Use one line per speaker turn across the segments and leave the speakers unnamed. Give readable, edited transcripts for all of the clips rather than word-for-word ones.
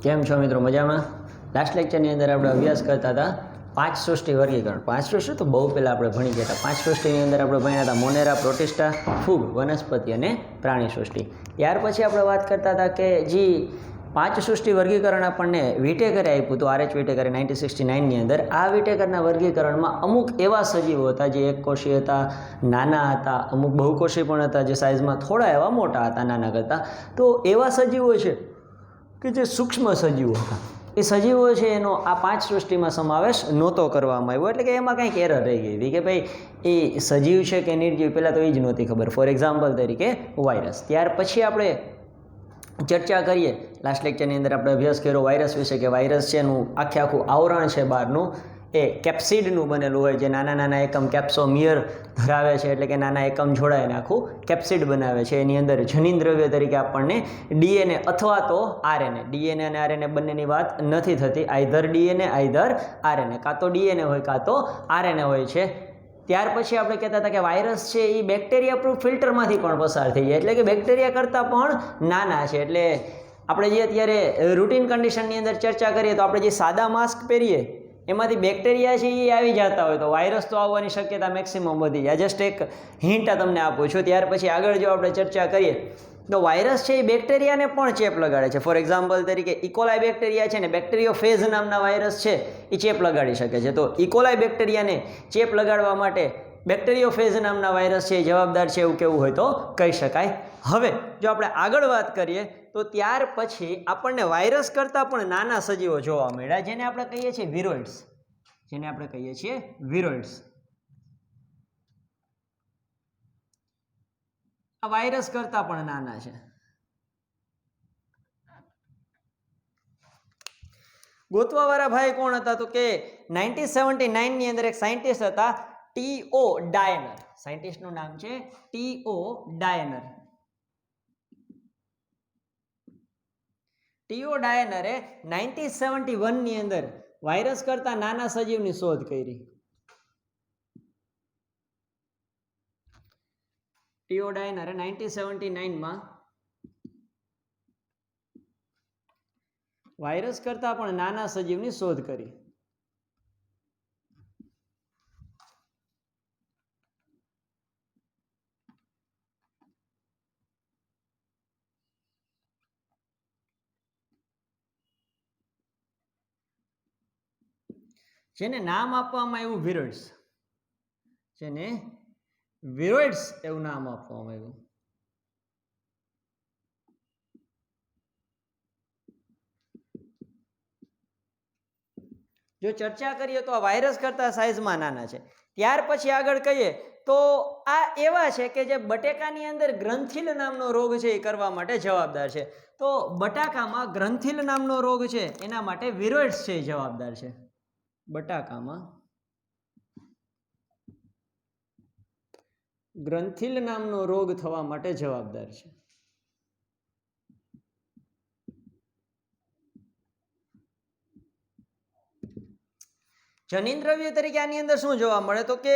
કેમ છો મિત્રો? મજામાં? લાસ્ટ લેક્ચરની અંદર આપણે અભ્યાસ કરતા હતા 5 સૃષ્ટિ વર્ગીકરણ. 5 સૃષ્ટિ તો બહુ પહેલાં આપણે ભણી ગયા હતા. 5 સૃષ્ટિની અંદર આપણે ભણ્યા હતા મોનેરા, પ્રોટિસ્ટા, ફૂગ, વનસ્પતિ અને પ્રાણી સૃષ્ટિ. ત્યાર પછી આપણે વાત કરતા હતા કે જે 5 સૃષ્ટિ વર્ગીકરણ આપણને વિટેકરે આપ્યું હતું, RH વિટેકરે 1969ની અંદર. આ વિટેકરના વર્ગીકરણમાં અમુક એવા સજીવો હતા જે એકકોષી હતા, નાના હતા, અમુક બહુકોષી પણ હતા જે સાઇઝમાં થોડા એવા મોટા હતા નાના કરતાં. તો એવા સજીવો છે કે જે સૂક્ષ્મ સજીવો હતા, એ સજીવો છે એનો આ 5 સૃષ્ટિમાં સમાવેશ નહોતો કરવામાં આવ્યો. એટલે કે એમાં કંઈક એરર રહી ગઈ હતી કે ભાઈ એ સજીવ છે કે નિર્જીવ, પહેલાં તો એ જ નહોતી ખબર. ફોર એક્ઝામ્પલ તરીકે વાયરસ. ત્યાર પછી આપણે ચર્ચા કરીએ, લાસ્ટ લેક્ચરની અંદર આપણે અભ્યાસ કર્યો વાયરસ વિશે કે વાયરસ છે એનું આખું આવરણ છે બહારનું એ કેપ્સિડનું બનેલું હોય, જે નાના નાના એકમ કેપ્સોમિયર ધરાવે છે, એટલે કે નાના એકમ જોડાઈને આખું કેપ્સિડ બનાવે છે. એની અંદર જનીન દ્રવ્ય તરીકે આપણને ડીએનએ અથવા તો આરએનએ, ડીએનએ અને આરએનએ બંનેની વાત નથી થતી, આઈધર ડીએનએ આઈધર આરએનએ, કાં તો ડીએનએ હોય કાં તો આરએનએ હોય છે. ત્યાર પછી આપણે કહેતા હતા કે વાયરસ છે એ બેક્ટેરિયા પ્રૂફ ફિલ્ટરમાંથી પણ પસાર થઈ જાય, એટલે કે બેક્ટેરિયા કરતાં પણ નાના છે. એટલે આપણે જે અત્યારે રૂટીન કન્ડિશનની અંદર ચર્ચા કરીએ તો આપણે જે સાદા માસ્ક પહેરીએ એમાંથી બેક્ટેરિયા છે એ આવી જતા હોય તો વાયરસ તો આવવાની શક્યતા મેક્સિમમ વધી જાય. જસ્ટ એક હિન્ટ તમને આપું છું. ત્યાર પછી આગળ જો આપણે ચર્ચા કરીએ તો વાયરસ છે એ બેક્ટેરિયાને પણ ચેપ લગાડે છે. ફોર એક્ઝામ્પલ તરીકે ઇકોલાઈ બેક્ટેરિયા છે ને, બેક્ટેરિયોફેજ નામના વાયરસ છે એ ચેપ લગાડી શકે છે. તો ઇકોલાઈ બેક્ટેરિયાને ચેપ લગાડવા માટે બેક્ટેરિયોફેજ નામના વાયરસ છે એ જવાબદાર છે, એવું કેવું હોય તો કહી શકાય. હવે જો આપણે આગળ વાત કરીએ તો ત્યાર પછી આપણને વાયરસ કરતાં પણ નાના સજીવો જોવા મળ્યા, જેને આપણે કહીએ છીએ વિરોઇડ્સ. જેને આપણે કહીએ છીએ વિરોઇડ્સ. આ વાયરસ કરતાં પણ નાના છે. ગોતવાવાળા ભાઈ કોણ હતા? તો કે 1979ની અંદર એક સાયન્ટિસ્ટ હતા, T.O. ડાયનર. સાયન્ટિસ્ટનું નામ છે T.O. ડાયનર. T.O. ડાયનરે 1971ની અંદર વાયરસ કરતા નાના સજીવની શોધ કરી. T.O. ડાયનરે 1979માં વાયરસ કરતા પણ નાના સજીવની શોધ કરી. જેને નામ આપવામાં આવ્યું વિરોઇડ્સ. જેને વિરોઇડ્સ એવું નામ આપવામાં આવ્યું. જો ચર્ચા કરીએ તો આ વાયરસ કરતા સાઇઝમાં નાના છે. ત્યાર પછી આગળ કહીએ તો આ એવા છે કે જે બટેકાની અંદર ગ્રંથિલ નામનો રોગ છે એ કરવા માટે જવાબદાર છે. તો બટાકામાં ગ્રંથિલ નામનો રોગ છે એના માટે વિરોઇડ્સ છે એ જવાબદાર છે. બટાકામાં ગ્રંથિલ નામનો રોગ થવા માટે જવાબદાર છે. જનીન દ્રવ્ય તરીકે આની અંદર શું જોવા મળે? તો કે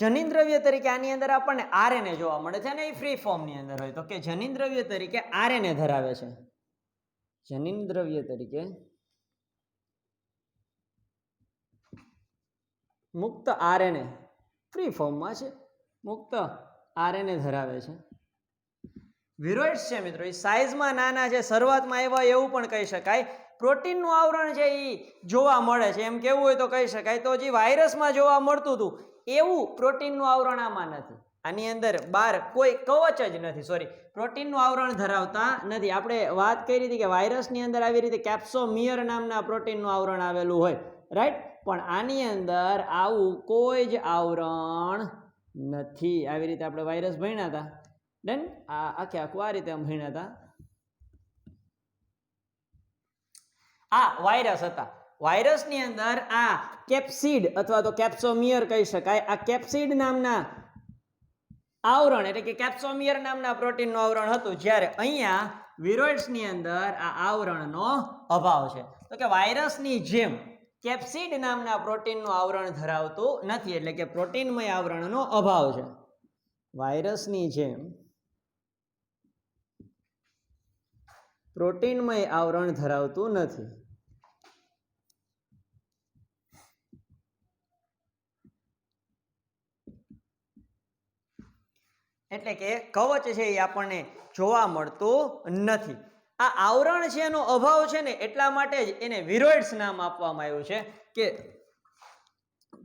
જનીન દ્રવ્ય તરીકે આની અંદર આપણને આરએનએ જોવા મળે છે અને એ ફ્રી ફોર્મની અંદર હોય. તો કે જનીન દ્રવ્ય તરીકે આરએનએ ધરાવે છે. જનીન દ્રવ્ય તરીકે મુક્ત આરએનએ ફ્રી ફોર્મમાં છે, મુક્ત આરએનએ ધરાવે છે. વિરોઇડ્સ છે મિત્રો એ સાઇઝમાં નાના છે. શરૂઆતમાં એવા એવું પણ કહી શકાય પ્રોટીનનું આવરણ છે એ જોવા મળે છે. એમ કેવું હોય તો કહી શકાય તો જે વાયરસમાં જોવા મળતું હતું એવું પ્રોટીનનું આવરણ આમાં નથી. આની અંદર બહાર કોઈ કવચ જ નથી, સોરી, પ્રોટીનનું આવરણ ધરાવતા નથી. આપણે વાત કરી હતી કે વાયરસની અંદર આવી રીતે કેપ્સોમિયર નામના પ્રોટીનનું આવરણ આવેલું હોય, રાઈટ? પણ આની અંદર આવું કોઈ જ આવરણ નથી. આવી રીતે આપણે વાયરસ ભણ્યા હતા, ડન. આખું આ રીતે ભણ્યા હતા. આ વાયરસ હતા. વાયરસની અંદર આ કેપ્સિડ અથવા તો કેપ્સોમિયર કહી શકાય. આ કેપ્સિડ નામના આવરણ એટલે કે કેપ્સોમિયર નામના પ્રોટીનનું આવરણ હતું, જ્યારે અહીંયા વિરોઇડ્સની અંદર આ આવરણનો અભાવ છે. તો કે વાયરસની જેમ કેપ્સિડ નામના પ્રોટીનનું આવરણ ધરાવતું નથી, એટલે કે પ્રોટીનમય આવરણનો અભાવ છે. વાયરસની જેમ પ્રોટીનમય આવરણ ધરાવતું નથી. એટલે કે કવચ છે એ આપણને જોવા મળતું નથી. આ આવરણ છે એનો અભાવ છે ને એટલા માટે જ એને વિરોઇડ્સ નામ આપવામાં આવ્યું છે કે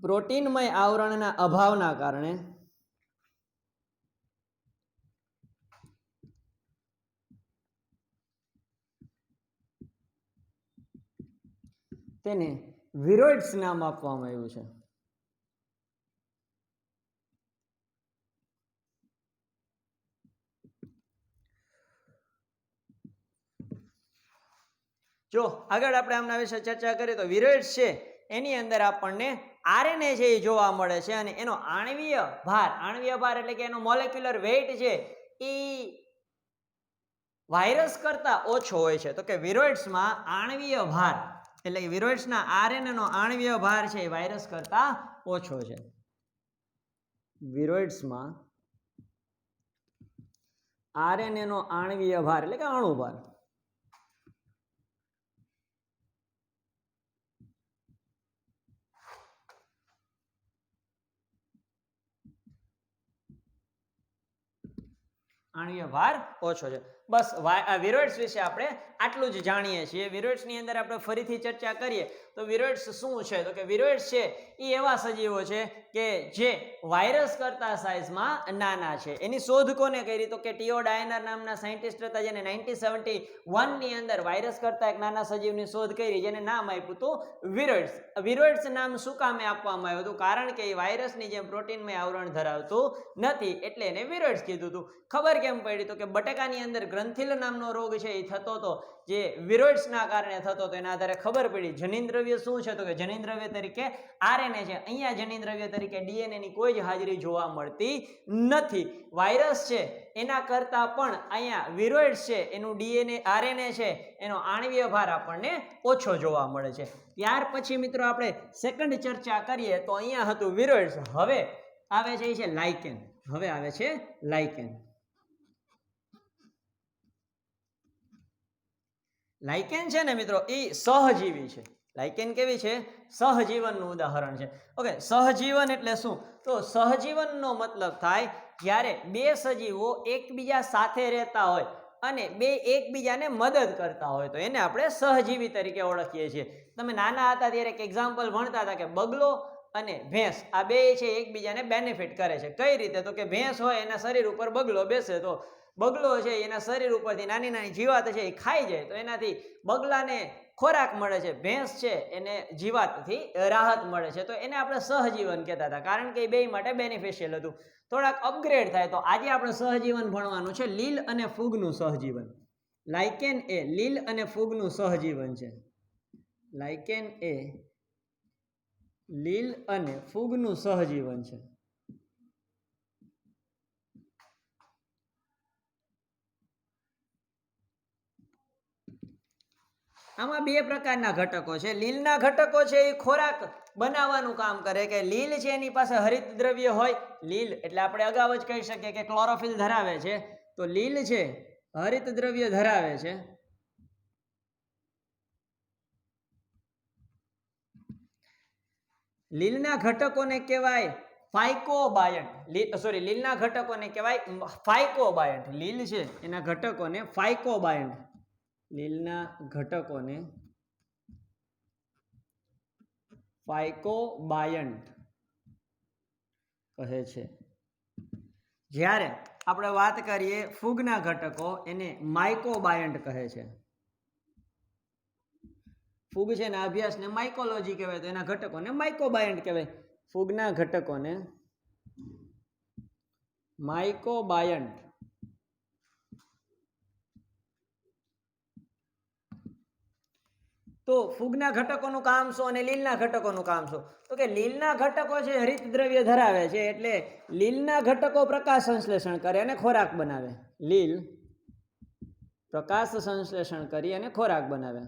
પ્રોટીનમય આવરણના અભાવના કારણે તેને વિરોઇડ્સ નામ આપવામાં આવ્યું છે. જો આગળ આપણે આમના વિશે ચર્ચા કરીએ તો વિરોઇડ્સ છે એની અંદર આપણને આરએનએ છે એ જોવા મળે છે અને એનો આણ્વીય ભાર એટલે કે એનો મોલેક્યુલર વેઇટ છે એ વાયરસ કરતા ઓછો હોય છે. તો કે વિરોઇડ્સમાં આણ્વીય ભાર એટલે કે વિરોઇડ્સના આરએનએ નો આણ્વીય ભાર છે એ વાયરસ કરતા ઓછો છે. વિરોઇડ્સમાં આરએનએ નો આણ્વીય ભાર એટલે કે અણુભાર આણ્વીય ભાર ઓછો છે. બસ વિરોઇડ્સ વિશે આપણે આટલું જ જાણીએ છીએ. વિરોઇડ્સની અંદર આપણે ફરીથી ચર્ચા કરીએ તો વિરોઇડ્સ શું છે તો કે વિરોઇડ્સ છે એ એવા સજીવો છે કે જે વાયરસ કરતા સાઇઝમાં નાના છે. એની શોધ કોને કરી તો કે ટીઓ ડાયનર નામના સાયન્ટિસ્ટ હતા જેને 1971 ની અંદર વાયરસ કરતા એક નાના સજીવની શોધ કરી જેને નામ આપ્યું હતું વિરોઇડ્સ. વિરોઇડ્સ નામ શું કામે આપવામાં આવ્યું હતું કારણ કે એ વાયરસની જેમ પ્રોટીનમય આવરણ ધરાવતું નથી એટલે એને વિરોઇડ્સ કીધું હતું. ખબર કેમ પડી તો કે બટાકાની અંદર ગ્રંથિલ નામનો રોગ છે એ થતો હતો જે વિરોઇડ્સના કારણે થતો હતો. એના આધારે ખબર પડી જનીન દ્રવ્ય શું છે તો કે જનીન દ્રવ્ય તરીકે આરએનએ છે. અહીંયા જનીન દ્રવ્ય તરીકે ડીએનએ ની કોઈ જ હાજરી જોવા મળતી નથી. વાયરસ છે એના કરતા પણ અહીંયા વિરોઇડ્સ છે એનું ડીએનએ આરએનએ છે એનો આણ્વીય ભાર આપણને ઓછો જોવા મળે છે. ત્યાર પછી મિત્રો આપણે સેકન્ડ ચર્ચા કરીએ તો અહીંયા હતું વિરોઇડ્સ. હવે આવે છે લાઇકેન. હવે આવે છે લાઇકેન. લાઇકેન છે ને મિત્રો એ સહજીવી છે. લાઇકેન કેવી છે? સહજીવનનું ઉદાહરણ છે. ઓકે, સહજીવન એટલે શું? તો સહજીવનનો મતલબ થાય જ્યારે બે સજીવો એકબીજા સાથે રહેતા હોય અને બે એકબીજાને મદદ કરતા હોય તો એને આપણે સહજીવી તરીકે ઓળખીએ છીએ. તમે નાના હતા ત્યારે એક એક્ઝામ્પલ ભણતા હતા કે બગલો અને ભેંસ આ બે છે એકબીજાને બેનિફિટ કરે છે. કઈ રીતે? તો કે ભેંસ હોય એના શરીર ઉપર બગલો બેસે તો બગલો છે એના શરીર ઉપરથી નાની નાની જીવાત છે એ ખાઈ જાય તો એનાથી બગલાને ખોરાક મળે છે. ભેંસ છે એને જીવાતથી રાહત મળે છે. તો એને આપણે સહજીવન કહેતા હતા કારણ કે એ બે માટે બેનિફિશિયલ હતું. થોડાક અપગ્રેડ થાય તો આજે આપણે સહજીવન ભણવાનું છે લીલ અને ફૂગનું સહજીવન. લાઇકેન એ લીલ અને ફૂગનું સહજીવન છે. લાઇકેન એ લીલ અને ફૂગનું સહજીવન છે. આમાં બે પ્રકારના ઘટકો છે. લીલના ઘટકો છે એ ખોરાક બનાવવાનું કામ કરે કે લીલ છે એની પાસે હરિત દ્રવ્ય હોય. લીલ એટલે આપણે અગાઉ જ કહી શકીએ કે ક્લોરોફિલ ધરાવે છે. તો લીલ છે હરિત દ્રવ્ય ધરાવે છે. લીલના ઘટકોને કહેવાય ફાઇકોબાયન્ટ. લીલના ઘટકોને કહેવાય ફાઇકોબાયન્ટ. લીલ છે એના ઘટકોને ફાઇકોબાયન્ટ. લીલના ઘટકોને ફાઇકોબાયન્ટ કહે છે. જ્યારે આપણે વાત કરીએ ફૂગના ઘટકો એને માઇકોબાયન્ટ કહે છે. ફૂગ છે ને અભ્યાસને માઇકોલોજી કહેવાય તો એના ઘટકોને માઇકોબાયન્ટ કહેવાય. ફૂગના ઘટકોને માઇકોબાયન્ટ. તો ફૂગના ઘટકોનું કામ શું અને લીલના ઘટકોનું કામ શું? તો કે લીલના ઘટકો છે હરિત દ્રવ્ય ધરાવે છે એટલે લીલના ઘટકો પ્રકાશ સંશ્લેષણ કરે અને ખોરાક બનાવે. લીલ પ્રકાશ સંશ્લેષણ કરી અને ખોરાક બનાવે.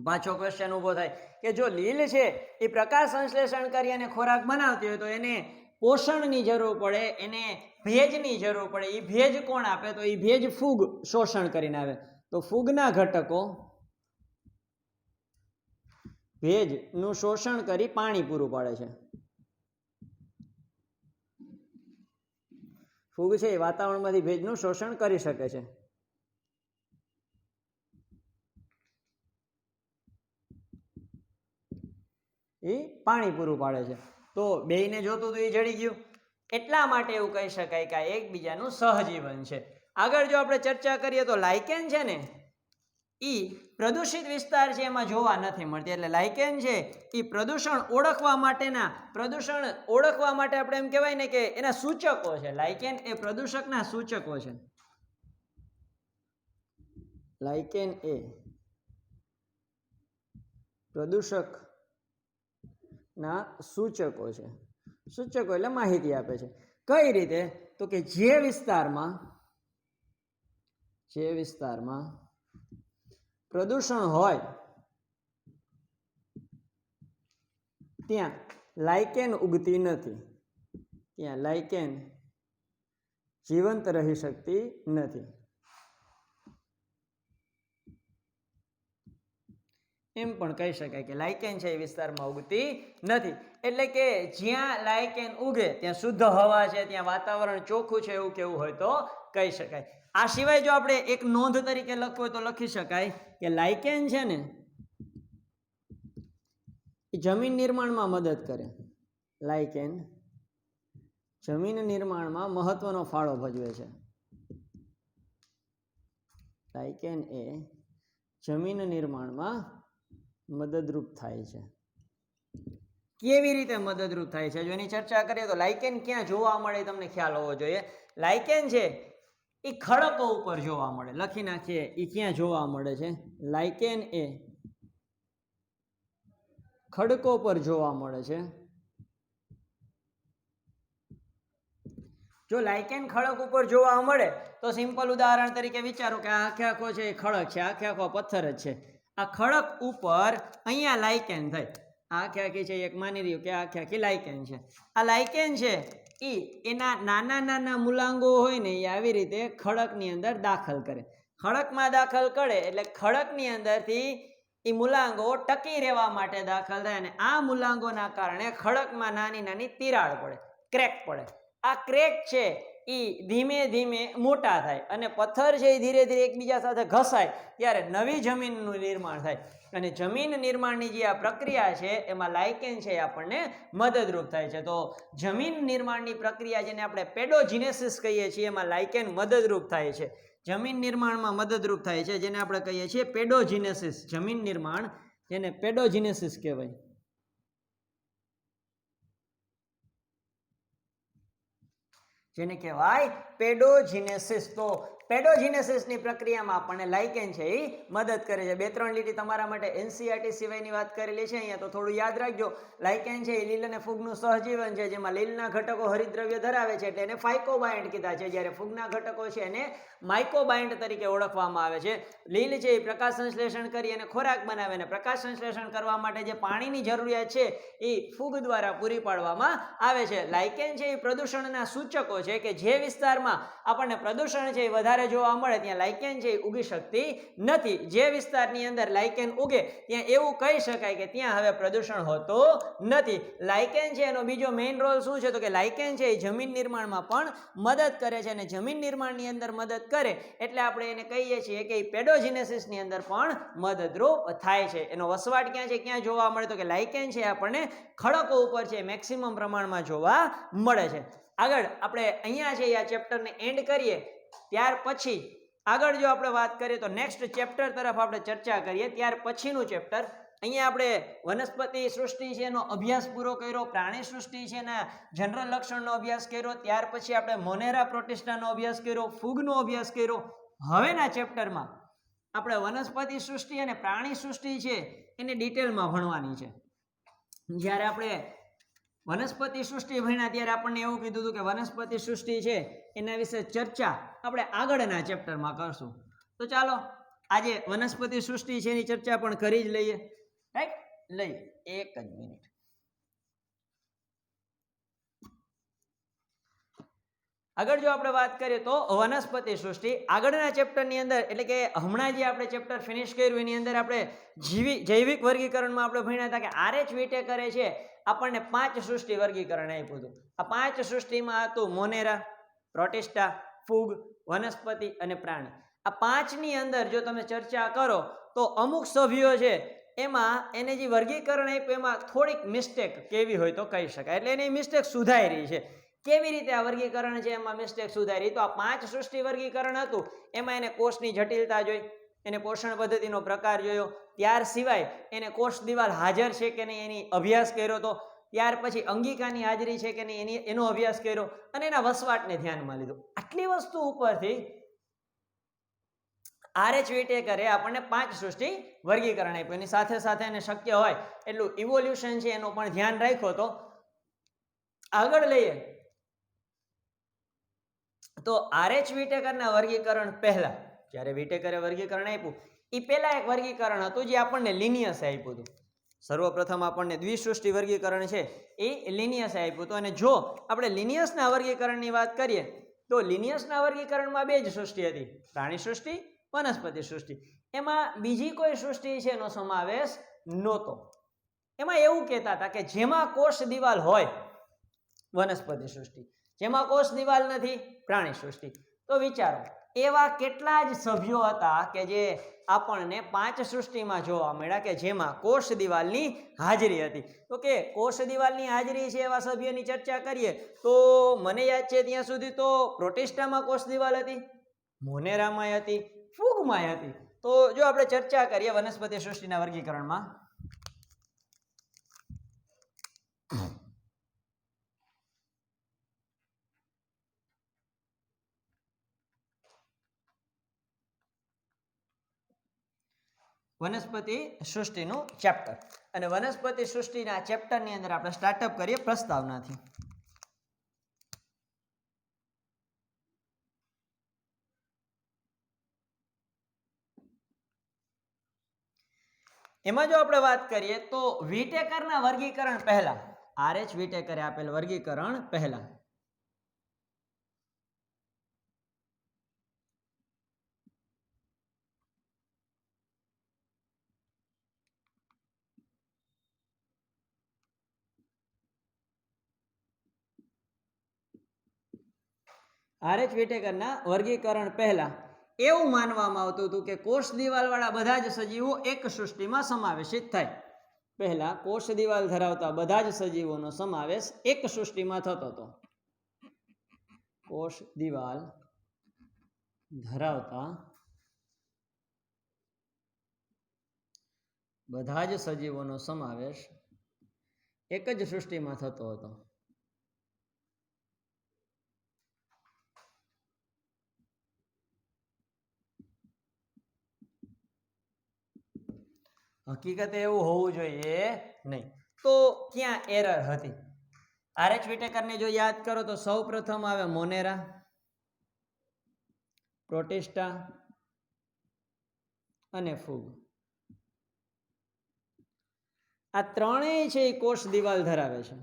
પાછો ક્વેશ્ચન ઊભો થાય કે જો લીલ છે એ પ્રકાશ સંશ્લેષણ કરી અને ખોરાક બનાવતી હોય તો એને પોષણની જરૂર પડે, એને ભેજની જરૂર પડે. એ ભેજ કોણ આપે? તો એ ભેજ ફૂગ શોષણ કરીને આવે. તો ફૂગના ઘટકો ભેજનું શોષણ કરી પાણી પૂરું પાડે છે. ફૂગ છે એ વાતાવરણમાંથી ભેજનું શોષણ કરી શકે છે. એ પાણી પૂરું પાડે છે. તો બેયને જોતું તો એ જડી ગયું. એટલા માટે એવું કહી શકાય કે આ એકબીજાનું સહજીવન છે. આગળ જો આપણે ચર્ચા કરીએ તો લાઇકેન છે ને એ પ્રદૂષિત વિસ્તાર છે એમાં જોવા નથી મળતી. એટલે લાઇકેન છે એ પ્રદૂષણ ઓળખવા માટે આપણે એમ કહેવાય ને કે એના સૂચકો છે. લાઇકેન એ પ્રદૂષકના સૂચકો છે. લાઇકેન એ પ્રદૂષકના સૂચકો છે. સૂચકો એટલે માહિતી આપે છે. કઈ રીતે? તો કે જે વિસ્તારમાં પ્રદૂષણ હોય ત્યાં લાઇકેન ઉગતી નથી, ત્યાં લાઇકેન જીવંત રહી શકતી નથી. એમ પણ કહી શકાય કે લાઇકેન છે એ વિસ્તારમાં ઉગતી નથી. એટલે કે જ્યાં લાઇકેન ઉગે ત્યાં શુદ્ધ હવા છે, ત્યાં વાતાવરણ ચોખ્ખું છે એવું કેવું હોય તો કહી શકાય. આ સિવાય જો આપણે એક નોંધ તરીકે લખવું હોય તો લખી શકાય કે લાઇકેન છે ને એ જમીન નિર્માણમાં મદદ કરે. લાઇકેન જમીન નિર્માણમાં મહત્વનો ફાળો ભજવે છે. લાઇકેન એ જમીન નિર્માણમાં મદદરૂપ થાય છે. કેવી રીતે મદદરૂપ થાય છે જો એની ચર્ચા કરીએ તો લાઇકેન ક્યાં જોવા મળે તમને ખ્યાલ હોવો જોઈએ. લાઇકેન છે એ ખડકો ઉપર જોવા મળે. લખી નાખીએ એ ક્યાં જોવા મળે છે. લાઇકેન એ ખડકો પર જોવા મળે છે. જો લાઇકેન ખડક ઉપર જોવા મળે તો સિમ્પલ ઉદાહરણ તરીકે વિચારો કે આ આખો છે એ ખડક છે, આખો પથ્થર જ છે. આ ખડક ઉપર અહીંયા લાઇકેન થાય. આખી છે એક માની રહ્યું કે આખી લાઇકેન છે. આ લાઇકેન છે એ એના નાના નાના મૂલાંગો હોય ને એ આવી રીતે ખડકની અંદર દાખલ કરે. ખડકમાં દાખલ કરે એટલે ખડકની અંદરથી એ મૂલાંગો ટકી રહેવા માટે દાખલ થાય અને આ મૂલાંગોના કારણે ખડકમાં નાની નાની તિરાડ પડે, ક્રેક પડે. આ ક્રેક છે એ ધીમે ધીમે મોટા થાય અને પથ્થર છે એ ધીરે ધીરે એકબીજા સાથે ઘસાય ત્યારે નવી જમીનનું નિર્માણ થાય. અને જમીન નિર્માણની જે આ પ્રક્રિયા છે એમાં લાઇકેન છે એ આપણને મદદરૂપ થાય છે. તો જમીન નિર્માણની પ્રક્રિયા જેને આપણે પેડોજીનેસિસ કહીએ છીએ એમાં લાઇકેન મદદરૂપ થાય છે. જમીન નિર્માણમાં મદદરૂપ થાય છે જેને આપણે કહીએ છીએ પેડોજીનેસિસ. જમીન નિર્માણ જેને પેડોજીનેસિસ કહેવાય. જેને કહેવાય પેડોજીનેસિસ. તો પેડોજીનેસિસની પ્રક્રિયામાં આપણને લાઇકેન છે એ મદદ કરે છે. 2-3 લીટી તમારા માટે એનસીઈઆરટી સિવાયની વાત કરેલી છે. અહીંયા તો થોડું યાદ રાખજો. લાઇકેન છે એ લીલ અને ફૂગનું સહજીવન છે જેમાં લીલના ઘટકો હરિતદ્રવ્ય ધરાવે છે એટલે એને ફાઇકોબાયન્ટ કીધા છે, જ્યારે ફૂગના ઘટકો છે એને માઇકોબાયન્ટ તરીકે ઓળખવામાં આવે છે. લીલ છે એ પ્રકાશ સંશ્લેષણ કરી અને ખોરાક બનાવે અને પ્રકાશ સંશ્લેષણ કરવા માટે જે પાણીની જરૂરિયાત છે એ ફૂગ દ્વારા પૂરી પાડવામાં આવે છે. લાઇકેન છે એ પ્રદૂષણના સૂચકો છે કે જે વિસ્તારમાં આપણને પ્રદૂષણ છે એ વધારે જોવા મળે ત્યાં લાઇકેન છે એ ઉગી શકતી નથી. જે વિસ્તારની અંદર લાઇકેન ઉગે ત્યાં એવું કહી શકાય કે ત્યાં હવે પ્રદૂષણ હોતું નથી. લાઇકેન છે એનો બીજો મેઇન રોલ શું છે તો કે લાઇકેન છે એ જમીન નિર્માણમાં પણ મદદ કરે છે અને જમીન નિર્માણની અંદર મદદ કરે એટલે આપણે એને કહીએ છીએ કે પેડોજીનેસિસની અંદર પણ મદદરૂપ થાય છે. એનો વસવાટ ક્યાં છે, ક્યાં જોવા મળે તો કે લાઇકેન છે આપણને ખડકો ઉપર છે મેક્સિમમ પ્રમાણમાં જોવા મળે છે. આગળ આપણે અહીંયા છે આ ચેપ્ટરને એન્ડ કરીએ ત્યાર પછી આગળ જો આપણે વાત કરીએ તો નેક્સ્ટ ચેપ્ટર તરફ આપણે ચર્ચા કરીએ. ત્યાર પછીનું ચેપ્ટર અહીંયા આપણે વનસ્પતિ સૃષ્ટિ છે એનો અભ્યાસ પૂરો કર્યો, પ્રાણી સૃષ્ટિ છે એના જનરલ લક્ષણનો અભ્યાસ કર્યો, ત્યાર પછી આપણે મોનેરા પ્રોટિસ્ટાનો અભ્યાસ કર્યો, ફૂગનો અભ્યાસ કર્યો. હવેના ચેપ્ટરમાં આપણે વનસ્પતિ સૃષ્ટિ અને પ્રાણી સૃષ્ટિ છે એને ડિટેલમાં ભણવાની છે. જ્યારે આપણે વનસ્પતિ સૃષ્ટિ ભણ્યા ત્યારે આપણને એવું કીધું હતું કે વનસ્પતિ સૃષ્ટિ છે એના વિશે ચર્ચા આપણે આગળના ચેપ્ટરમાં કરશું. તો ચાલો આજે વનસ્પતિ સૃષ્ટિ છે એની ચર્ચા પણ કરી જ લઈએ, રાઈટ? લઈએ, એક જ મિનિટ. આગળ જો આપણે વાત કરીએ તો વનસ્પતિ સૃષ્ટિ આગળના ચેપ્ટરની અંદર, એટલે કે હમણાં જે આપણે ચેપ્ટર ફિનિશ કર્યું એની અંદર આપણે જૈવિક વર્ગીકરણમાં આપણે ભણ્યા હતા કે RH વિટેકરે છે આપણને 5 સૃષ્ટિ વર્ગીકરણ આપ્યું હતું. આ 5 સૃષ્ટિમાં હતું મોનેરા, પ્રોટિસ્ટા, ફૂગ, વનસ્પતિ અને પ્રાણી. આ 5ની અંદર જો તમે ચર્ચા કરો તો અમુક સભ્યો છે એમાં એને જે વર્ગીકરણ આપ્યું એમાં થોડીક મિસ્ટેક કેવી હોય તો કહી શકાય, એટલે એની મિસ્ટેક સુધારી છે. કેવી રીતે આ વર્ગીકરણ છે એમાં મિસ્ટેક સુધારી? તો આ 5 સૃષ્ટિ વર્ગીકરણ હતું એમાં એને કોષની જટિલતા જોઈ, એને પોષણ પદ્ધતિનો પ્રકાર જોયો, ત્યાર સિવાય એને કોષ દિવાલ હાજર છે કે નહીં એની અભ્યાસ કર્યો હતો, ત્યાર પછી અંગિકાની હાજરી છે કે નહીં એનો અભ્યાસ કર્યો અને એના વસવાટને ધ્યાનમાં લીધો. આટલી વસ્તુ ઉપરથી RH વિટેકરે આપણને 5 સૃષ્ટિ વર્ગીકરણ આપ્યું. એની સાથે સાથે એને શક્ય હોય એટલું ઇવોલ્યુશન છે એનો પણ ધ્યાન રાખ્યો. તો આગળ લઈએ તો RH વિટેકરના વર્ગીકરણ પહેલા, જ્યારે વિટેકરે વર્ગીકરણ આપ્યું એ પહેલા એક વર્ગીકરણ હતું જે આપણને લિનિયસે આપ્યું હતું. સર્વપ્રથમ આપણને દ્વિસૃષ્ટિ વર્ગીકરણ છે એ લિનિયસે આપ્યું હતું. અને જો આપણે લિનિયસના વર્ગીકરણની વાત કરીએ તો લિનિયસના વર્ગીકરણમાં 2 જ સૃષ્ટિ હતી, પ્રાણી સૃષ્ટિ, વનસ્પતિ સૃષ્ટિ. એમાં બીજી કોઈ સૃષ્ટિ છે એનો સમાવેશ નહોતો. એમાં એવું કહેતા હતા કે જેમાં કોષ દિવાલ હોય વનસ્પતિ સૃષ્ટિ, જેમાં કોષ દિવાલ નથી પ્રાણી સૃષ્ટિ. તો વિચારો એવા કેટલા જ સભ્યો હતા કે જે આપણને 5 સૃષ્ટિમાં જોવા મળ્યા કે જેમાં કોષ દિવાલની હાજરી હતી. તો કે કોષ દિવાલની હાજરી છે એવા સભ્યોની ચર્ચા કરીએ તો મને યાદ છે ત્યાં સુધી તો પ્રોટિસ્ટામાં કોષ દિવાલ હતી, મોનેરામાં હતી, ફૂગમાં હતી. તો જો આપણે ચર્ચા કરીએ વનસ્પતિ સૃષ્ટિના વર્ગીકરણમાં, વનસ્પતિ સૃષ્ટિનું ચેપ્ટર, અને વનસ્પતિ સૃષ્ટિના ચેપ્ટરની અંદર આપણે સ્ટાર્ટઅપ કરીએ પ્રસ્તાવનાથી. એમાં જો આપણે વાત કરીએ તો વિટેકરના વર્ગીકરણ પહેલા, RH વિટેકરે આપેલ વર્ગીકરણ પહેલા RH વિટેકરના વર્ગીકરણ પહેલા એવું માનવામાં આવતું હતું કે કોષ દિવાલવાળા બધા જ સજીવો એક સૃષ્ટિમાં સમાવેશિત થાય. પહેલા કોષ દિવાલ ધરાવતા બધા જ સજીવોનો સમાવેશ એક સૃષ્ટિમાં થતો હતો. કોષ દિવાલ ધરાવતા બધા જ સજીવોનો સમાવેશ એક જ સૃષ્ટિમાં થતો હતો. હકીકતે એવું હોવું જોઈએ નહીં. તો ક્યાં એરર હતી? RH વિટેકરને જો યાદ કરો તો સૌ પ્રથમ આવે મોનેરા, પ્રોટિસ્ટા અને ફૂગ. આ ત્રણેય છે એ કોષ દિવાલ ધરાવે છે.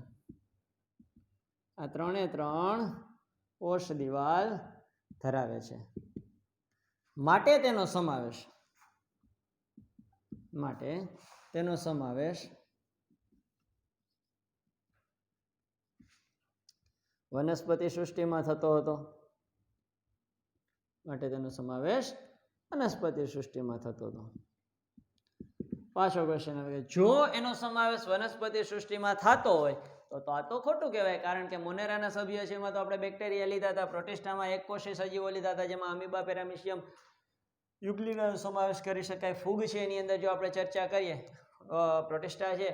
આ ત્રણ કોષ દિવાલ ધરાવે છે. માટે તેનો સમાવેશ વનસ્પતિ સૃષ્ટિમાં થતો હતો. પાછો ક્વેશ્ચન આવે કે જો એનો સમાવેશ વનસ્પતિ સૃષ્ટિમાં થતો હોય તો આ તો ખોટું કહેવાય, કારણ કે મોનેરાના સભ્ય છે એમાં તો આપણે બેક્ટેરિયા લીધા હતા, પ્રોટિસ્ટામાં એક કોષી સજીવો લીધા હતા જેમાં અમીબા, પેરામિશિયમ, યુગ્લિનનો સમાવેશ કરી શકાય. ફૂગ છે એની અંદર જો આપણે ચર્ચા કરીએ, પ્રોટિસ્ટા છે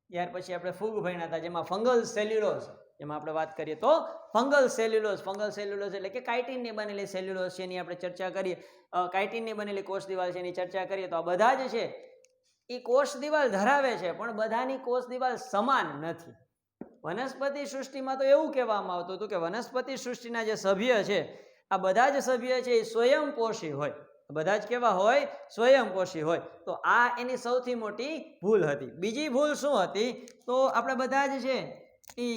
ત્યાર પછી આપણે ફૂગ ભણ્યા હતા જેમાં ફંગલ સેલ્યુલોઝ, એમાં આપણે વાત કરીએ તો ફંગલ સેલ્યુલોઝ એટલે કે કાઇટિનની બનેલી સેલ્યુલોઝ છે એની આપણે ચર્ચા કરીએ, કાઇટિનની બનેલી કોષ દિવાલ છે એની ચર્ચા કરીએ તો આ બધા જ છે એ કોષ દિવાલ ધરાવે છે, પણ બધાની કોષ દિવાલ સમાન નથી. વનસ્પતિ સૃષ્ટિમાં તો એવું કહેવામાં આવતું હતું કે વનસ્પતિ સૃષ્ટિના જે સભ્ય છે આ બધા જ સભ્ય છે એ સ્વયંપોષી હોય. બધા જ કેવા હોય? સ્વયંપોષી હોય. તો આ એની સૌથી મોટી ભૂલ હતી. બીજી ભૂલ શું હતી? તો આપણે બધા જ છે એ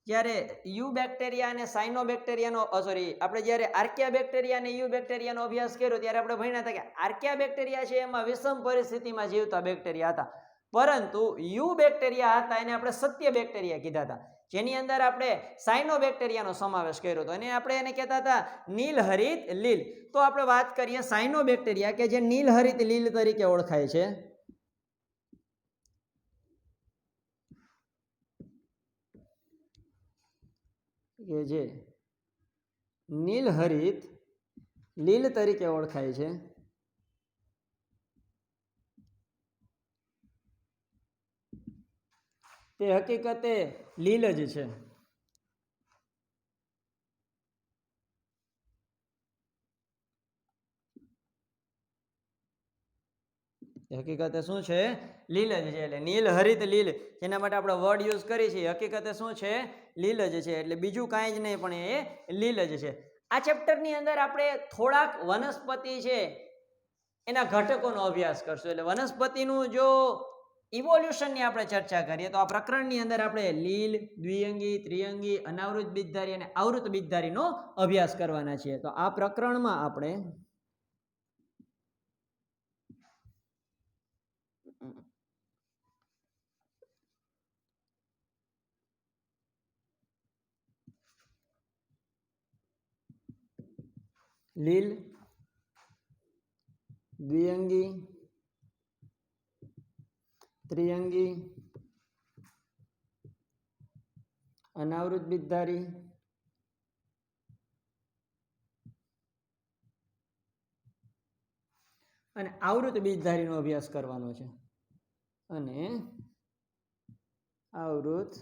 જ્યારે યુ બેક્ટેરિયા અને સાઇનો બેક્ટેરિયાનો આપણે જ્યારે આર્કિયા બેક્ટેરિયા અને યુ બેક્ટેરિયાનો અભ્યાસ કર્યો ત્યારે આપણે ભણ્યા હતા કે આર્કિયા બેક્ટેરિયા છે એમાં વિષમ પરિસ્થિતિમાં જીવતા બેક્ટેરિયા હતા, પરંતુ યુ બેક્ટેરિયા હતા એને આપણે સત્ય બેક્ટેરિયા કીધા હતા, જેની અંદર આપણે સાઇનો બેક્ટેરિયાનો સમાવેશ કર્યો હતો અને આપણે એને કહેતા હતા નીલહરિત લીલ. તો આપણે વાત કરીએ સાઇનો બેક્ટેરિયા કે જે નીલહરિત લીલ તરીકે ઓળખાય છે. કે જે નીલહરિત લીલ તરીકે ઓળખાય છે. તે હકીકતે લીલ જ છે. હકીકતે શું છે? લીલ જ છે. એટલે નીલહરિત લીલ જેના માટે આપણે વર્ડ યુઝ કરી છીએ હકીકતે શું છે? લીલ જ છે. એટલે બીજું કાંઈ જ નહીં પણ એ લીલ જ છે. આ ચેપ્ટરની અંદર આપણે થોડાક વનસ્પતિ છે એના ઘટકોનો અભ્યાસ કરશું. એટલે વનસ્પતિનું જો ઇવોલ્યુશનની આપણે ચર્ચા કરીએ તો આ પ્રકરણની અંદર આપણે લીલ, દ્વિઅંગી, ત્રિઅંગી, અનાવૃત બીજધારી અને આવૃત બીજધારીનો અભ્યાસ કરવાના છીએ. તો આ પ્રકરણમાં આપણે લીલ, દ્વિઅંગી, ત્રિઅંગી, અનાવૃત બીજધારી અને આવૃત બીજધારીનો અભ્યાસ કરવાનો છે. અને આવૃત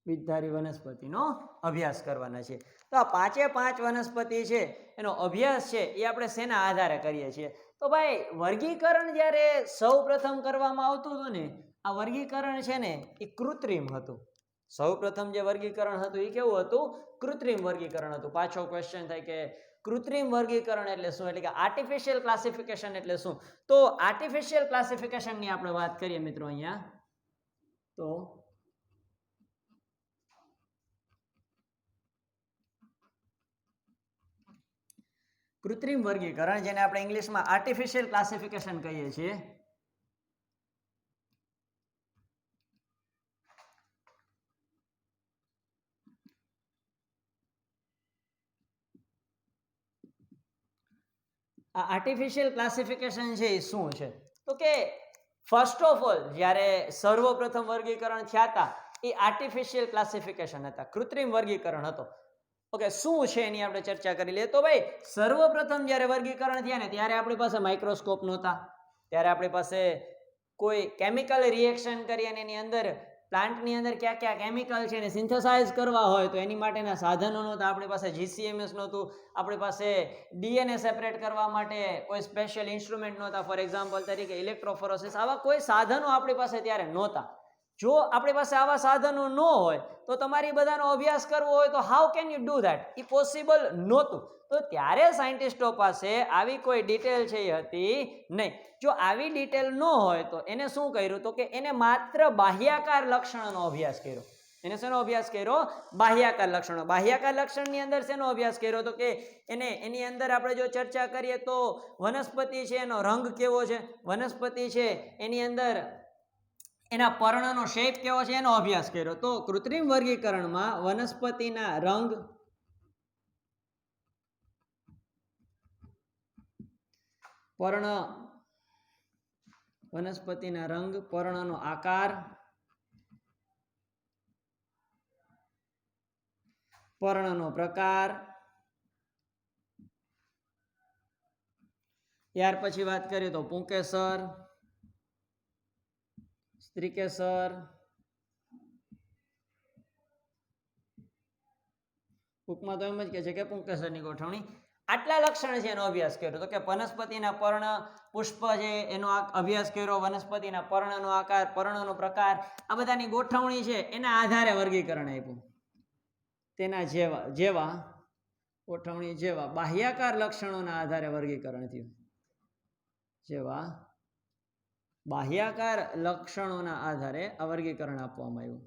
બીજધારી વનસ્પતિનો અભ્યાસ કરવાના છે. તો આ 5 વનસ્પતિ છે એનો અભ્યાસ છે એ આપણે શેના આધારે કરીએ છીએ? તો ભાઈ વર્ગીકરણ જ્યારે સૌ પ્રથમ કરવામાં આવતું હતું ને, આ વર્ગીકરણ છે ને એ કૃત્રિમ હતું. સૌ પ્રથમ જે વર્ગીકરણ હતું એ કેવું હતું? કૃત્રિમ વર્ગીકરણ હતું. પાછો ક્વેશ્ચન થાય કે કૃત્રિમ વર્ગીકરણ એટલે શું? એટલે કે આર્ટિફિશિયલ ક્લાસિફિકેશન એટલે શું? તો આર્ટિફિશિયલ ક્લાસિફિકેશનની આપણે વાત કરીએ મિત્રો અહીંયા, તો કૃત્રિમ વર્ગીકરણ જેને આપણે ઇંગ્લિશમાં આર્ટિફિશિયલ ક્લાસિફિકેશન કહીએ છીએ, આ આર્ટિફિશિયલ ક્લાસિફિકેશન છે એ શું છે? તો કે ફર્સ્ટ ઓફ ઓલ જ્યારે સર્વપ્રથમ વર્ગીકરણ થયા હતા એ આર્ટિફિશિયલ ક્લાસિફિકેશન હતા, કૃત્રિમ વર્ગીકરણ હતો. ઓકે, શું છે એની આપણે ચર્ચા કરી લઈએ. તો ભાઈ સર્વપ્રથમ જ્યારે વર્ગીકરણ થયા ને ત્યારે આપણી પાસે માઇક્રોસ્કોપ નહોતા, ત્યારે આપણી પાસે કોઈ કેમિકલ રિએક્શન કરી અને એની અંદર પ્લાન્ટની અંદર ક્યાં ક્યાં કેમિકલ છે એને સિન્થેસાઇઝ કરવા હોય તો એની માટેના સાધનો નહોતા. આપણી પાસે GCMS નહોતું, આપણી પાસે DNA સેપરેટ કરવા માટે કોઈ સ્પેશિયલ ઇન્સ્ટ્રુમેન્ટ નહોતા, ફોર એક્ઝામ્પલ તરીકે ઇલેક્ટ્રોફોરેસિસ. આવા કોઈ સાધનો આપણી પાસે ત્યારે નહોતા. જો આપણી પાસે આવા સાધનો ન હોય તો તમારી બધાનો અભ્યાસ કરવો હોય તો how can you do that? A possible નહોતું. તો ત્યારે સાયન્ટિસ્ટો પાસે આવી કોઈ ડિટેલ છે એ હતી નહીં. જો આવી ડિટેલ ન હોય તો એને શું કર્યું? તો કે એને માત્ર બાહ્યાકાર લક્ષણોનો અભ્યાસ કર્યો. એને શેનો અભ્યાસ કર્યો? બાહ્યાકાર લક્ષણો. બાહ્યાકાર લક્ષણની અંદર શેનો અભ્યાસ કર્યો? તો કે એની અંદર આપણે જો ચર્ચા કરીએ તો વનસ્પતિ છે એનો રંગ કેવો છે, વનસ્પતિ છે એની અંદર એના પર્ણનો શેપ કેવો છે એનો અભ્યાસ કર્યો. તો કૃત્રિમ વર્ગીકરણમાં વનસ્પતિના રંગ, પર્ણ, વનસ્પતિના રંગ, પર્ણનો આકાર, પર્ણનો પ્રકાર, ત્યાર પછી વાત કરીએ તો પુંકેસર, સ્ત્રીકેસર, ટૂંકમાં તો એમ જ કે છે કે પુંકેસરની ગોઠવણી. આટલા લક્ષણ છે એનો અભ્યાસ કર્યો. તો કે વનસ્પતિના પર્ણ, પુષ્પ છે એનો અભ્યાસ કર્યો, વનસ્પતિના પર્ણનો આકાર, પર્ણનો પ્રકાર, આ બધાની ગોઠવણી છે એના આધારે વર્ગીકરણ આપ્યું. તેના જેવા ગોઠવણી જેવા બાહ્યાકાર લક્ષણોના આધારે વર્ગીકરણ થયું. જેવા બાહ્યાકાર લક્ષણોના આધારે આ વર્ગીકરણ આપવામાં આવ્યું.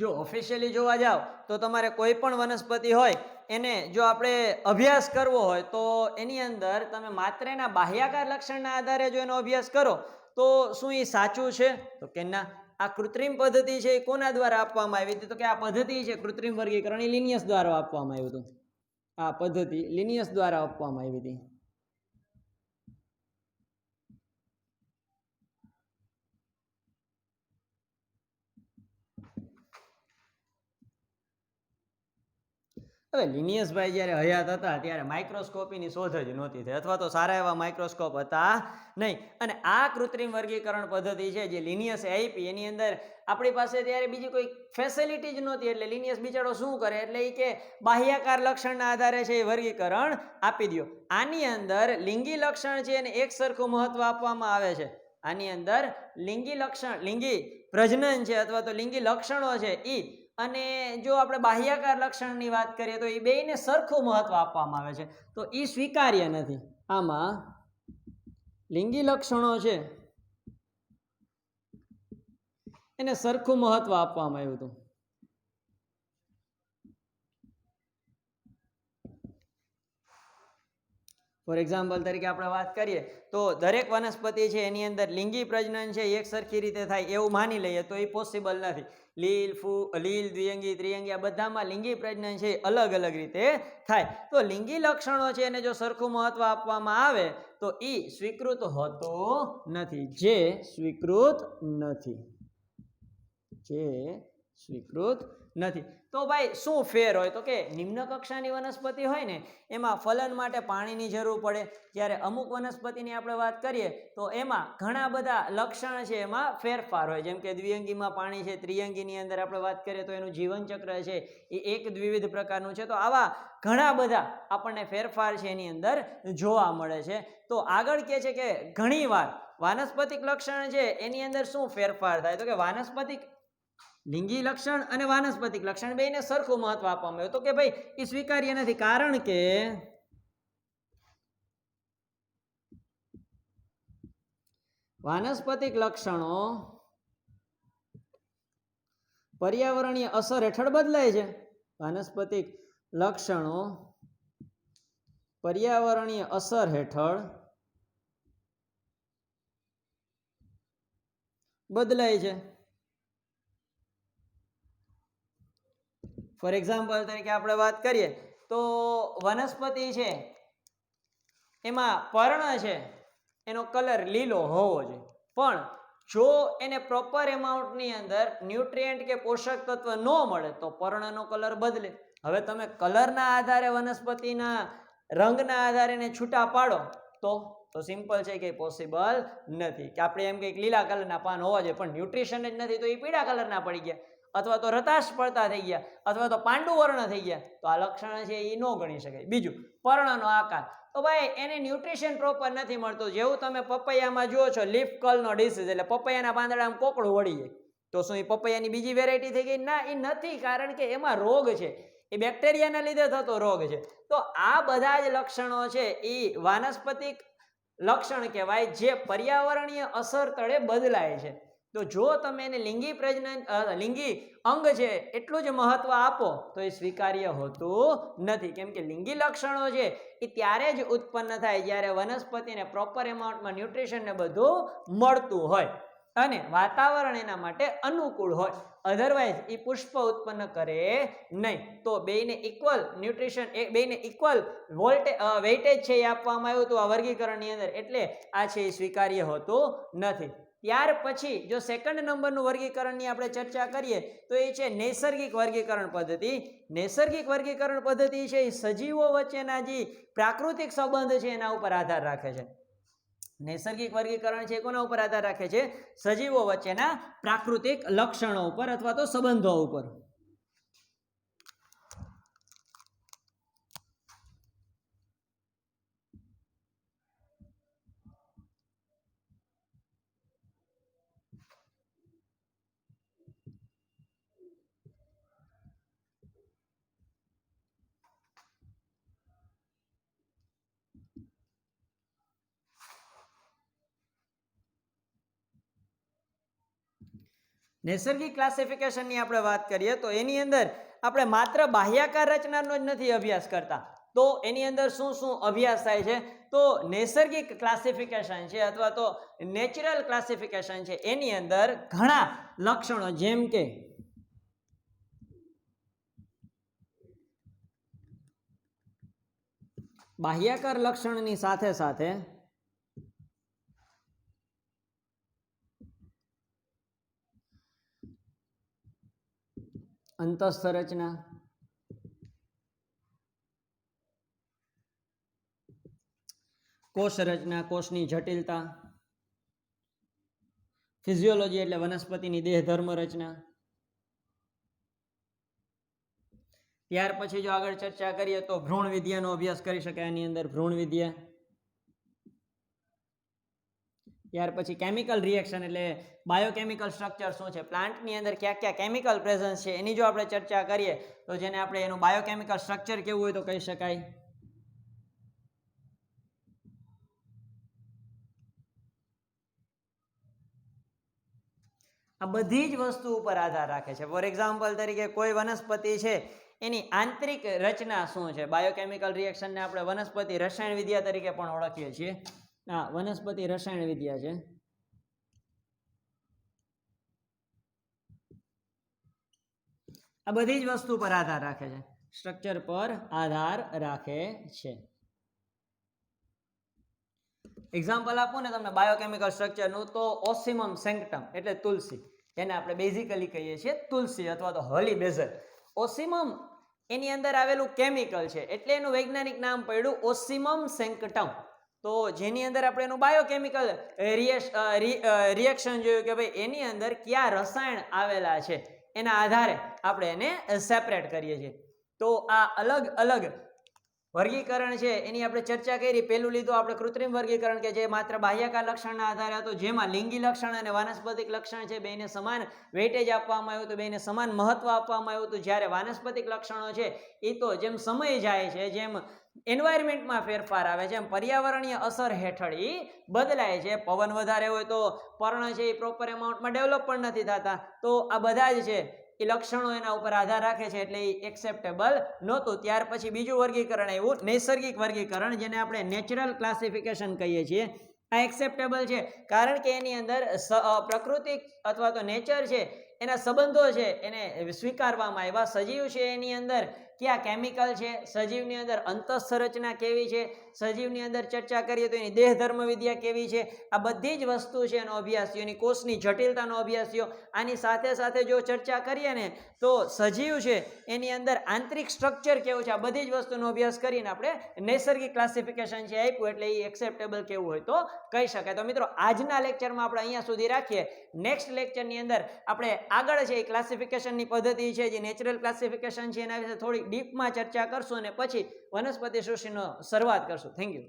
જો ઓફિશિયલી જોવા જાવ તો તમારે કોઈ પણ વનસ્પતિ હોય એને જો આપણે અભ્યાસ કરવો હોય તો એની અંદર તમે માત્ર એના બાહ્યાકાર લક્ષણના આધારે જો એનો અભ્યાસ કરો તો શું એ સાચું છે? તો કે ના. આ કૃત્રિમ પદ્ધતિ છે એ કોના દ્વારા આપવામાં આવી હતી? તો કે આ પદ્ધતિ છે કૃત્રિમ વર્ગીકરણ એ લિનિયસ દ્વારા આપવામાં આવ્યું હતું. આ પદ્ધતિ લિનિયસ દ્વારા આપવામાં આવી હતી. હવે લિનિયસભાઈ જ્યારે હયાત હતા ત્યારે માઇક્રોસ્કોપીની શોધ જ નહોતી થઈ, અથવા તો સારા એવા માઇક્રોસ્કોપ હતા નહીં. અને આ કૃત્રિમ વર્ગીકરણ પદ્ધતિ છે જે લિનિયસે આપી એની અંદર આપણી પાસે ત્યારે બીજી કોઈ ફેસિલિટી જ નહોતી. એટલે લિનિયસ બિચારો શું કરે, એટલે એ કે બાહ્યાકાર લક્ષણના આધારે છે એ વર્ગીકરણ આપી દો. આની અંદર લિંગી લક્ષણ છે એને એક સરખું મહત્વ આપવામાં આવે છે. આની અંદર લિંગી લક્ષણ, લિંગી પ્રજનન છે અથવા તો લિંગી લક્ષણો છે એ, અને જો આપણે બાહ્યાકાર લક્ષણની વાત કરીએ તો એ બેયને સરખું મહત્વ આપવામાં આવે છે. તો એ સ્વીકાર્ય નથી. આમાં લિંગી લક્ષણો છે એને સરખું મહત્વ આપવામાં આવ્યું હતું. ફોર એક્ઝામ્પલ તરીકે આપણે વાત કરીએ તો દરેક વનસ્પતિ છે એની અંદર લિંગી પ્રજનન છે એક સરખી રીતે થાય એવું માની લઈએ તો એ પોસિબલ નથી. લીલ, દ્વિઅંગી, ત્રિઅંગી આ બધામાં લિંગી પ્રજનન છે અલગ અલગ રીતે થાય. તો લિંગી લક્ષણો છે એને જો સરખું મહત્વ આપવામાં આવે તો એ સ્વીકૃત હોતો નથી. જે સ્વીકૃત નથી. તો ભાઈ શું ફેર હોય? તો કે નિમ્ન કક્ષાની વનસ્પતિ હોય ને એમાં ફલન માટે પાણીની જરૂર પડે. જ્યારે અમુક વનસ્પતિની આપણે વાત કરીએ તો એમાં ઘણા બધા લક્ષણ છે એમાં ફેરફાર હોય. જેમ કે દ્વિઅંગીમાં પાણી છે, ત્રિઅંગીની અંદર આપણે વાત કરીએ તો એનું જીવન ચક્ર છે એ એક દ્વિવિધ પ્રકારનું છે. તો આવા ઘણા બધા આપણને ફેરફાર છે એની અંદર જોવા મળે છે. તો આગળ કહે છે કે ઘણીવાર વાનસ્પતિક લક્ષણ છે એની અંદર શું ફેરફાર થાય? તો કે વાનસ્પતિક લિંગી લક્ષણ અને વાનસ્પતિક લક્ષણ બેયને સરખું મહત્વ આપવામાં આવ્યું. તો કે ભાઈ એ સ્વીકાર્ય નથી, કારણ કે વાનસ્પતિક લક્ષણો પર્યાવરણીય અસર હેઠળ બદલાય છે. વાનસ્પતિક લક્ષણો પર્યાવરણીય અસર હેઠળ બદલાય છે. ફોર એક્ઝામ્પલ તરીકે આપણે વાત કરીએ તો વનસ્પતિ છે એમાં પર્ણ છે એનો કલર લીલો હોવો જોઈએ, પણ જો એને પ્રોપર એમાઉન્ટની અંદર ન્યુટ્રિયન્ટ કે પોષક તત્વ ન મળે તો પર્ણનો કલર બદલે. હવે તમે કલરના આધારે વનસ્પતિના રંગના આધારે એને છૂટા પાડો તો સિમ્પલ છે કે પોસિબલ નથી. કે આપણે એમ કે લીલા કલરના પાન હોવા જોઈએ પણ ન્યુટ્રિશન જ નથી તો એ પીળા કલરના પડી ગયા, અથવા તો રતાશ પડતા થઈ ગયા, અથવા તો પાંડુ વર્ણ થઈ ગયા, તો આ લક્ષણ છે એ ન ગણી શકાય. બીજું, પર્ણનો આકાર, તો ભાઈ એને ન્યુટ્રિશન પ્રોપર નથી મળતું. જેવું તમે પપૈયામાં જુઓ છો લીફ કર્લનો ડિસીઝ, એટલે પપૈયાના પાંદડામાં કોકડું વળી જાય, તો શું એ પપૈયાની બીજી વેરાયટી થઈ ગઈ? ના, એ નથી, કારણ કે એમાં રોગ છે, એ બેક્ટેરિયાના લીધે થતો રોગ છે. તો આ બધા જ લક્ષણો છે એ વાનસ્પતિક લક્ષણ કહેવાય જે પર્યાવરણીય અસર તળે બદલાય છે. તો જો તમે એને લિંગી પ્રજનન, લિંગી અંગ છે એટલું જ મહત્વ આપો તો એ સ્વીકાર્ય હોતું નથી. કેમ કે લિંગી લક્ષણો છે એ ત્યારે જ ઉત્પન્ન થાય જ્યારે વનસ્પતિને પ્રોપર એમાઉન્ટમાં ન્યુટ્રિશન ને બધું મળતું હોય અને વાતાવરણ એના માટે અનુકૂળ હોય. અધરવાઇઝ એ પુષ્પ ઉત્પન્ન કરે નહીં. તો બેયને ઇક્વલ ન્યુટ્રિશન, બેયને ઇક્વલ વેઇટેજ છે એ આપવામાં આવ્યું હતું આ વર્ગીકરણની અંદર, એટલે આ છે એ સ્વીકાર્ય હોતું નથી. ત્યાર પછી જો સેકન્ડ નંબરનું વર્ગીકરણની આપણે ચર્ચા કરીએ તો એ છે નૈસર્ગિક વર્ગીકરણ પદ્ધતિ. નૈસર્ગિક વર્ગીકરણ પદ્ધતિ છે એ સજીવો વચ્ચેના જે પ્રાકૃતિક સંબંધ છે એના ઉપર આધાર રાખે છે. નૈસર્ગિક વર્ગીકરણ છે કોના ઉપર આધાર રાખે છે? સજીવો વચ્ચેના પ્રાકૃતિક લક્ષણો ઉપર અથવા તો સંબંધો ઉપર. નૈસર્ગિક ક્લાસિફિકેશનની આપણે વાત કરીએ તો એની અંદર આપણે માત્ર બાહ્યાકાર રચનાનો જ નથી અભ્યાસ કરતા, તો એની અંદર શું શું અભ્યાસ થાય છે? તો નૈસર્ગિક ક્લાસિફિકેશન છે અથવા તો નેચરલ ક્લાસિફિકેશન છે, એની અંદર ઘણા લક્ષણો જેમ કે બાહ્યાકાર લક્ષણની સાથે સાથે અંતસ્થ રચના, કોષ રચના, કોષની જટિલતા, ફિઝિયોલોજી એટલે વનસ્પતિની દેહ ધર્મ રચના. ત્યાર પછી જો આગળ ચર્ચા કરીએ તો ભ્રૂણ વિદ્યાનો અભ્યાસ કરી શકાય એની અંદર, ભ્રૂણ વિદ્યા. ત્યાર પછી કેમિકલ રિએક્શન એટલે બાયોકેમિકલ સ્ટ્રક્ચર શું છે, પ્લાન્ટની અંદર ક્યાં ક્યાં કેમિકલ પ્રેઝન્સ છે એની જો આપણે ચર્ચા કરીએ તો જેને આપણે એનું બાયોકેમિકલ સ્ટ્રક્ચર કેવું હોય તો કહી શકાય. આ બધી જ વસ્તુ ઉપર આધાર રાખે છે. ફોર એક્ઝામ્પલ તરીકે કોઈ વનસ્પતિ છે એની આંતરિક રચના શું છે, બાયોકેમિકલ રિએક્શનને આપણે વનસ્પતિ રસાયણ વિદ્યા તરીકે પણ ઓળખીએ છીએ. હા, વનસ્પતિ રસાયણ વિદ્યા છે. આ બધી જ વસ્તુ પર આધાર રાખે છે, સ્ટ્રક્ચર પર આધાર રાખે છે. એક્ઝામ્પલ આપું ને તમને બાયોકેમિકલ સ્ટ્રક્ચરનું તો ઓસિમમ સેન્ક્ટમ એટલે તુલસી, જેને આપણે બેઝિકલી કહીએ છીએ તુલસી અથવા તો હોલી બેઝલ. ઓસિમમ એની અંદર આવેલું કેમિકલ છે એટલે એનું વૈજ્ઞાનિક નામ પડ્યું ઓસિમમ સેન્ક્ટમ. તો જેની અંદર આપણે એનું બાયોકેમિકલ રિએક્શન જોયું કે ભાઈ એની અંદર કયા રસાયણ આવેલા છે એના આધારે આપણે એને સેપરેટ કરીએ છીએ. તો આ અલગ અલગ વર્ગીકરણ છે એની આપણે ચર્ચા કરી. પહેલું લીધું આપણે કૃત્રિમ વર્ગીકરણ કે જે માત્ર બાહ્યકાર લક્ષણના આધારે હતું, જેમાં લિંગી લક્ષણ અને વાનસ્પતિક લક્ષણ છે બેને સમાન વેટેજ આપવામાં આવ્યું હતું, બેને સમાન મહત્વ આપવામાં આવ્યું હતું. જ્યારે વાનસ્પતિક લક્ષણો છે એ તો જેમ સમય જાય છે, જેમ એન્વાયરમેન્ટમાં ફેરફાર આવે છે, એમ પર્યાવરણીય અસર હેઠળ એ બદલાય છે. પવન વધારે હોય તો પર્ણ છે એ પ્રોપર એમાઉન્ટમાં ડેવલપ પણ નથી થતા. તો આ બધા જ છે એ લક્ષણો એના ઉપર આધાર રાખે છે એટલે એ એક્સેપ્ટેબલ નહોતું. ત્યાર પછી બીજું વર્ગીકરણ આવ્યું નૈસર્ગિક વર્ગીકરણ, જેને આપણે નેચરલ ક્લાસિફિકેશન કહીએ છીએ. આ એક્સેપ્ટેબલ છે કારણ કે એની અંદર પ્રકૃતિ અથવા તો નેચર છે એના સંબંધો છે એને સ્વીકારવામાં આવ્યા. સજીવ છે એની અંદર કયા કેમિકલ છે, સજીવની અંદર અંતસ્થ રચના કેવી છે, સજીવની અંદર ચર્ચા કરીએ તો એની દેહ ધર્મ વિદ્યા કેવી છે, આ બધી જ વસ્તુ છે એનો અભ્યાસ થયો. એની કોષની જટિલતાનો અભ્યાસ થયો. આની સાથે સાથે જો ચર્ચા કરીએ ને તો સજીવ છે એની અંદર આંતરિક સ્ટ્રક્ચર કેવું છે, આ બધી જ વસ્તુનો અભ્યાસ કરીને આપણે નૈસર્ગિક ક્લાસિફિકેશન છે આપ્યું એટલે એ એક્સેપ્ટેબલ કેવું હોય તો કહી શકાય. તો મિત્રો આજના લેક્ચરમાં આપણે અહીંયા સુધી રાખીએ. નેક્સ્ટ લેક્ચરની અંદર આપણે આગળ છે એ ક્લાસિફિકેશનની પદ્ધતિ છે જે નેચરલ ક્લાસિફિકેશન છે એના વિશે થોડી ડીપમાં ચર્ચા કરશું અને પછી વનસ્પતિ સૃષ્ટિનો શરૂઆત કરશું. Thank you.